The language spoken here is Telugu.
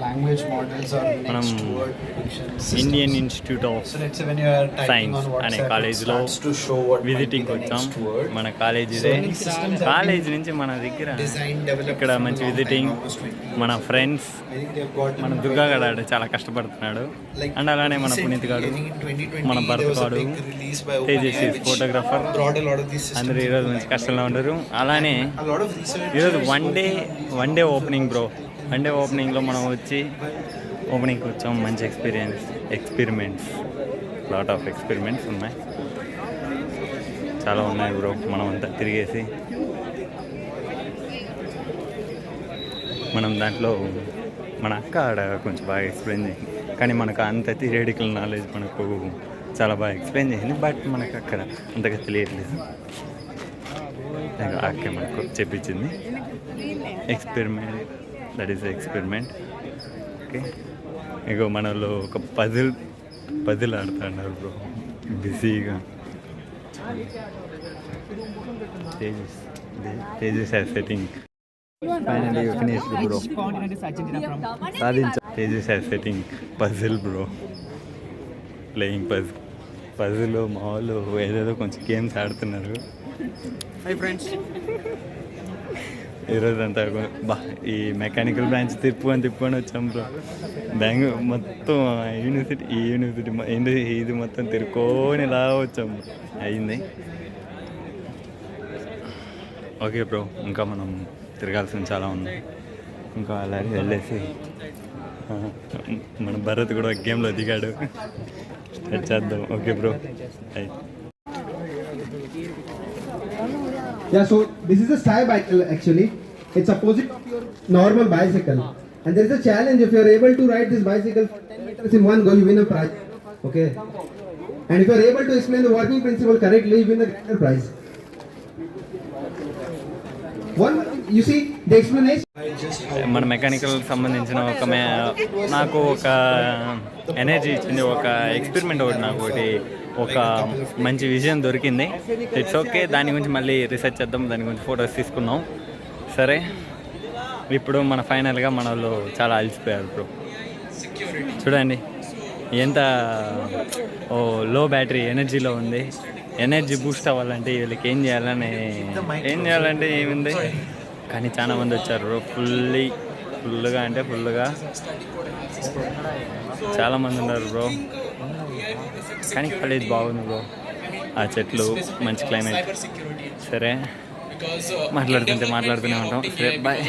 language models are మనం next word prediction systems. Indian institute of So let's say when you are typing science on అనే WhatsApp, it కాలేజీలో starts to show what might be visiting the వచ్చాం. next word. మన కాలేజీదే. So these systems have college been నుంచి మన దగ్గర designed, developed ఇక్కడ from a మంచి long time, visiting. almost 20 years. మన friends, I think they've gotten మన దుర్గా గడాడు చాలా కష్టపడుతున్నాడు. like అండ్ అలానే మన recently, పునీత్ గాడు, I think in 2020 మన there భరత్ was a గాడు, big release by Tejaswi OpenAI which photographer, brought a lot of these systems. అందరూ ఈరోజు మంచి కష్టంలో ఉండరు. అలానే A lot of research. ఈరోజు one day opening bro. One day ఓపెనింగ్లో మనం వచ్చి ఓపెనింగ్కి వచ్చాం. మంచి ఎక్స్పెరిమెంట్స్ లాట్ ఆఫ్ ఎక్స్పెరిమెంట్స్ ఉన్నాయి, చాలా ఉన్నాయి బ్రో. మనం అంతా తిరిగేసి మనం దాంట్లో మన అక్క ఆడ కొంచెం బాగా ఎక్స్ప్లెయిన్ చేసింది, కానీ మనకు అంత థియరిటికల్ నాలెడ్జ్ మనకు చాలా బాగా ఎక్స్ప్లెయిన్ చేసింది. బట్ మనకు అక్కడ అంతగా తెలియట్లేదు. అక్క మనకు చెప్పించింది experiment, that is experiment. Okay, ఇగో మనలో ఒక పజిల్ ఆడుతున్నారు బ్రో బిజీగా. Tejas has setting. Finally finished bro. సాధించా. Tejas has setting puzzle bro. Playing puzzle మా వాళ్ళు ఏదేదో కొంచెం గేమ్స్ ఆడుతున్నారు. హై ఫ్రెండ్స్, ఈరోజు అంతా ఈ మెకానికల్ బ్రాంచ్ తిప్పుకొని వచ్చాం బ్రో. బెంగళూరు మొత్తం యూనివర్సిటీ ఇది మొత్తం తిరుక్కొని ఇలా వచ్చాం. అయింది. ఓకే బ్రో, ఇంకా మనం తిరగాల్సిన చాలా ఉంది. ఇంకా అలాగే వెళ్ళేసి మన భరత్ కూడా గేమ్లో దిగాడు. స్టార్ట్ చేద్దాం. Okay bro, Yeah, so this is a cycle actually. It's opposite of your normal bicycle. And there is a challenge. If you are able to ride this bicycle for 10 meters in one go, you win a prize. Okay. And if you are able to explain the working principle correctly, you win a greater prize. One, you see the explanation. మన మెకానికల్ సంబంధించిన నాకు ఒక ఎనర్జీ ఇచ్చింది. ఒక ఎక్స్పెరిమెంట్ ఒకటి నాకు ఒక మంచి విజయం దొరికింది. ఇట్స్ ఓకే, దాని గురించి మళ్ళీ రీసెర్చ్ చేద్దాం. దాని గురించి ఫొటోస్ తీసుకున్నాం. సరే, ఇప్పుడు మన ఫైనల్గా మన వాళ్ళు చాలా అలసిపోయారు బ్రో. చూడండి ఎంత లో బ్యాటరీ ఎనర్జీలో ఉంది. ఎనర్జీ బూస్ట్ అవ్వాలంటే వీళ్ళకి ఏం చేయాలంటే ఏముంది, కానీ చాలా మంది వచ్చారు బ్రో. ఫుల్గా చాలా మంది ఉన్నారు బ్రో. కానీ కాలేజ్ బాగుంది బ్రో. ఆ చెట్లు, మంచి క్లైమేట్. సరే, మాట్లాడుతూనే ఉంటాం. సరే, బాయ్.